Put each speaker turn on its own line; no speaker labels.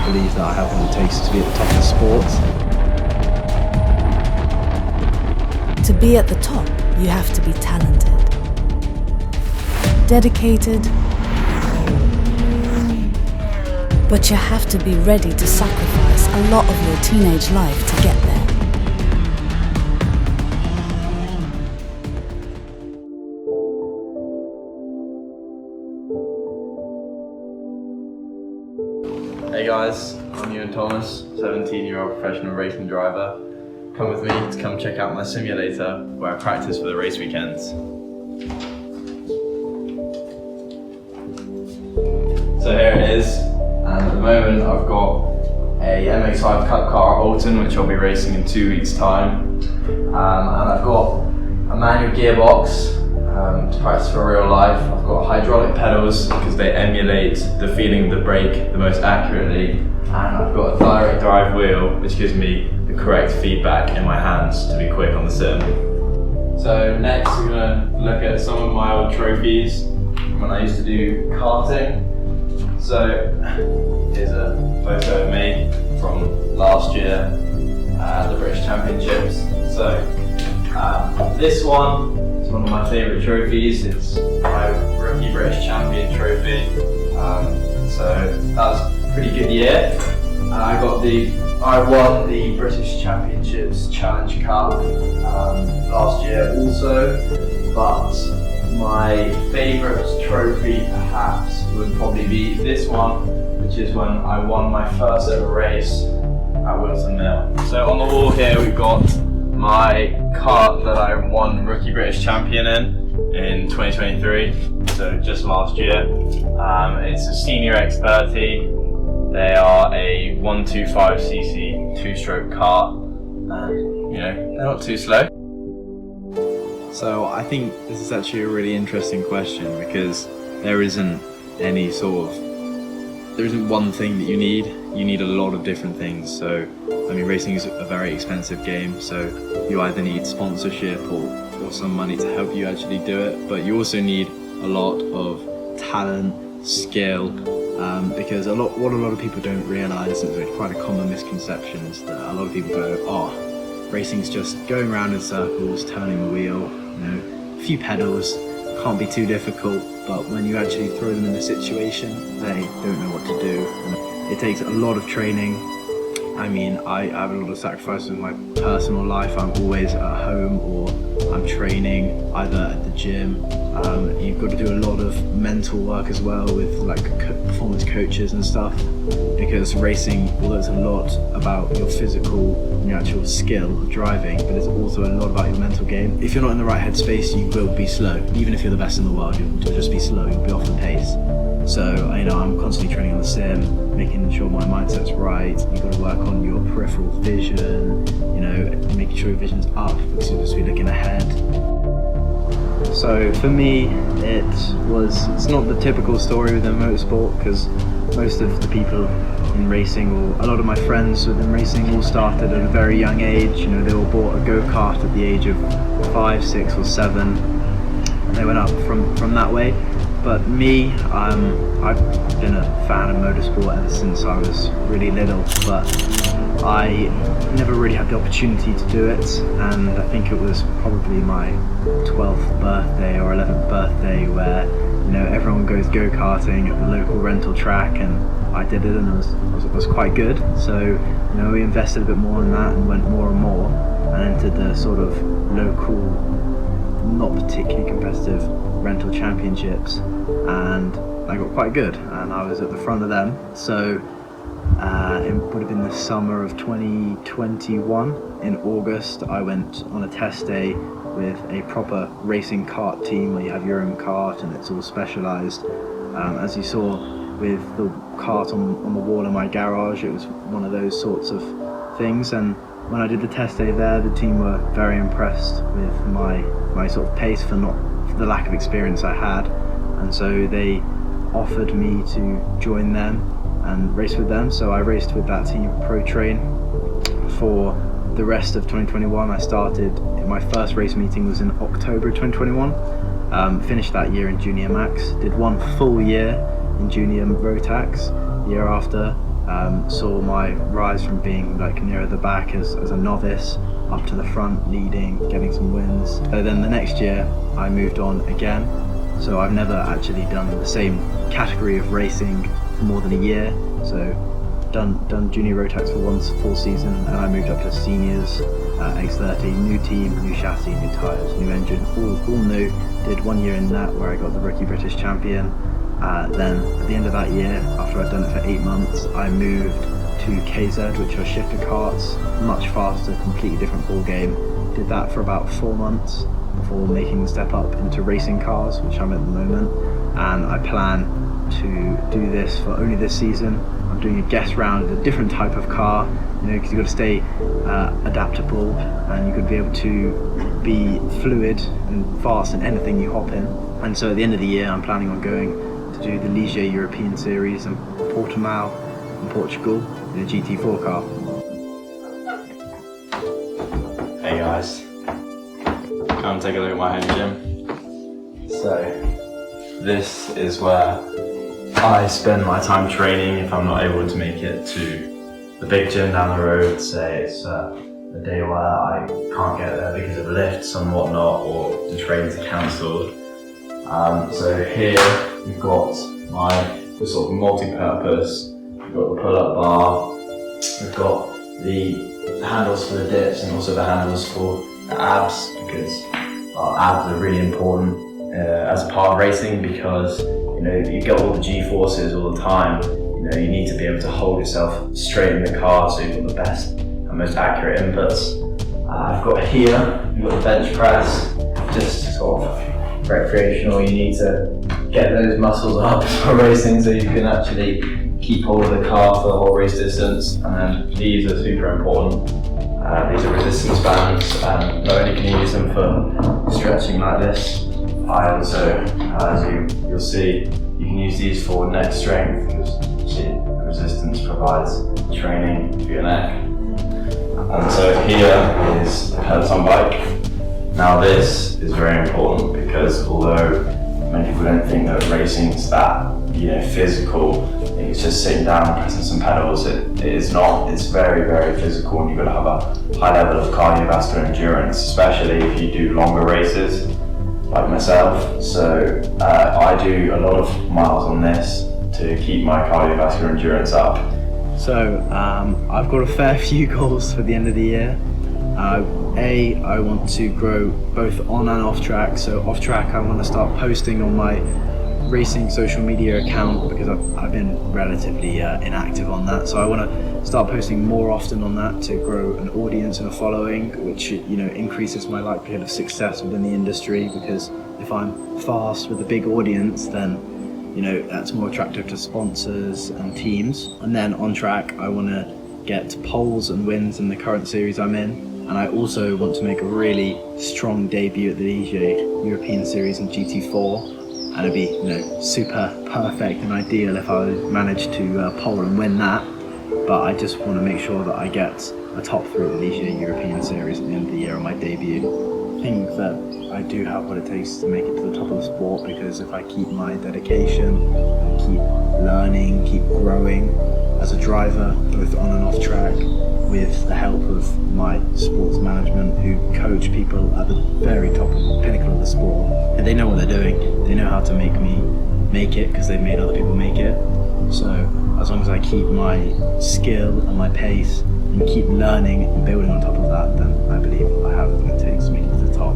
believe that I have what it takes to be at the top of the sport.
To be at the top, you have to be talented, dedicated, but you have to be ready to sacrifice a lot of your teenage life to get there.
Hey guys, I'm Ewan Thomas, 17-year-old professional racing driver. Come with me to come check out my simulator where I practice for the race weekends. So here it is, and at the moment I've got a MX-5 Cup car at Alton, which I'll be racing in 2 weeks' time. And I've got a manual gearbox to practice for real life. I've got hydraulic pedals because they emulate the feeling of the brake the most accurately. And I've got a direct drive wheel which gives me the correct feedback in my hands to be quick on the sim. So next we're going to look at some of my old trophies when I used to do karting. So here's a photo of me from last year at the British Championships. So this one is one of my favourite trophies. It's my rookie British Champion trophy. So that was a pretty good year. I won the British Championships Challenge Cup last year also, but my favourite trophy perhaps would probably be this one, which is when I won my first ever race at Wilton Mill. So on the wall here we've got my kart that I won Rookie British Champion in 2023, so just last year. It's a Senior X30. They are a 125cc two-stroke kart, and they're not too slow.
So I think this is actually a really interesting question because there isn't one thing that you need. You need a lot of different things. So I mean, racing is a very expensive game, so you either need sponsorship or some money to help you actually do it, but you also need a lot of talent, skill, because what a lot of people don't realise, and it's quite a common misconception, is that a lot of people go, racing's just going around in circles, turning the wheel, a few pedals, can't be too difficult. But when you actually throw them in a situation, they don't know what to do. And it takes a lot of training. I mean, I have a lot of sacrifices in my personal life. I'm always at home or I'm training either at the gym. You've got to do a lot of mental work as well with performance coaches and stuff, because racing, although it's a lot about your physical and your actual skill of driving, but it's also a lot about your mental game. If you're not in the right headspace, you will be slow. Even if you're the best in the world, you'll just be slow, you'll be off the pace. So I'm constantly training on the sim, making sure my mindset's right. You've got to work on your peripheral vision, making sure your vision's up because you're supposed to be looking ahead. So for me, it's not the typical story within motorsport, because most of the people in racing, or a lot of my friends within racing, all started at a very young age. They all bought a go-kart at the age of 5, 6 or 7. They went up from that way. But me, I've been a fan of motorsport ever since I was really little, but I never really had the opportunity to do it, and I think it was probably my 12th birthday or 11th birthday where everyone goes go-karting at the local rental track, and I did it, and it was quite good. So we invested a bit more in that and went more and more and entered the sort of local, not particularly competitive rental championships, and I got quite good and I was at the front of them. So it would have been the summer of 2021. In August I went on a test day with a proper racing kart team where you have your own kart and it's all specialised. As you saw with the kart on the wall in my garage, it was one of those sorts of things. And when I did the test day there, the team were very impressed with my sort of pace for the lack of experience I had, and so they offered me to join them and race with them. So I raced with that team at Pro Train for the rest of 2021. I started, my first race meeting was in October 2021, finished that year in Junior Max, did one full year in Junior Rotax the year after, saw my rise from being like near the back as a novice up to the front, leading, getting some wins. So then the next year I moved on again, so I've never actually done the same category of racing for more than a year. So done junior Rotax for one full season, and I moved up to seniors, X30, new team, new chassis, new tyres, new engine, all new. Did 1 year in that where I got the rookie British champion. Then at the end of that year, after I'd done it for 8 months, I moved to KZ, which are shifter carts, much faster, completely different ball game. Did that for about 4 months before making the step up into racing cars, which I'm at the moment. And I plan to do this for only this season. I'm doing a guest round with a different type of car, because you've got to stay adaptable, and you've got to be able to be fluid and fast in anything you hop in. And so at the end of the year, I'm planning on going to do the Ligier European Series in Portimao in Portugal in a GT4 car.
Hey guys, come take a look at my home gym. So this is where I spend my time training if I'm not able to make it to the big gym down the road. Say it's a day where I can't get there because of lifts and whatnot, or the trains are cancelled. So here we've got the sort of multi-purpose. We've got the pull-up bar, we've got the handles for the dips, and also the handles for the abs, because our abs are really important as a part of racing, because you get all the G-forces all the time. You need to be able to hold yourself straight in the car so you've got the best and most accurate inputs. I've got here, we've got the bench press, just sort of recreational. You need to get those muscles up for racing so you can actually keep hold of the car for the whole race distance. And then these are super important. These are resistance bands. Not only can you use them for stretching like this, I also, as you'll see, you can use these for neck strength, because resistance provides training for your neck. And so here is the Peloton bike. Now this is very important, because although many people don't think that racing is that physical, it's just sitting down and pressing some pedals, it is not. It's very, very physical, and you've got to have a high level of cardiovascular endurance, especially if you do longer races like myself. So I do a lot of miles on this to keep my cardiovascular endurance up.
So I've got a fair few goals for the end of the year. I want to grow both on and off track. So off track, I want to start posting on my racing social media account, because I've been relatively inactive on that. So I want to start posting more often on that to grow an audience and a following, which increases my likelihood of success within the industry, because if I'm fast with a big audience, then that's more attractive to sponsors and teams. And then on track, I want to get poles and wins in the current series I'm in. And I also want to make a really strong debut at the Ligier European Series in GT4. And it'd be super perfect and ideal if I managed to pole and win that. But I just want to make sure that I get a top 3 at the Ligier European Series at the end of the year on my debut. I think that I do have what it takes to make it to the top of the sport, because if I keep my dedication, keep learning, keep growing as a driver, both on and off track, with the help of my sports management, who coach people at the very top of the pinnacle of the sport, and they know what they're doing. They know how to make me make it, because they've made other people make it. So as long as I keep my skill and my pace and keep learning and building on top of that, then I believe I have what it takes to make it to the top.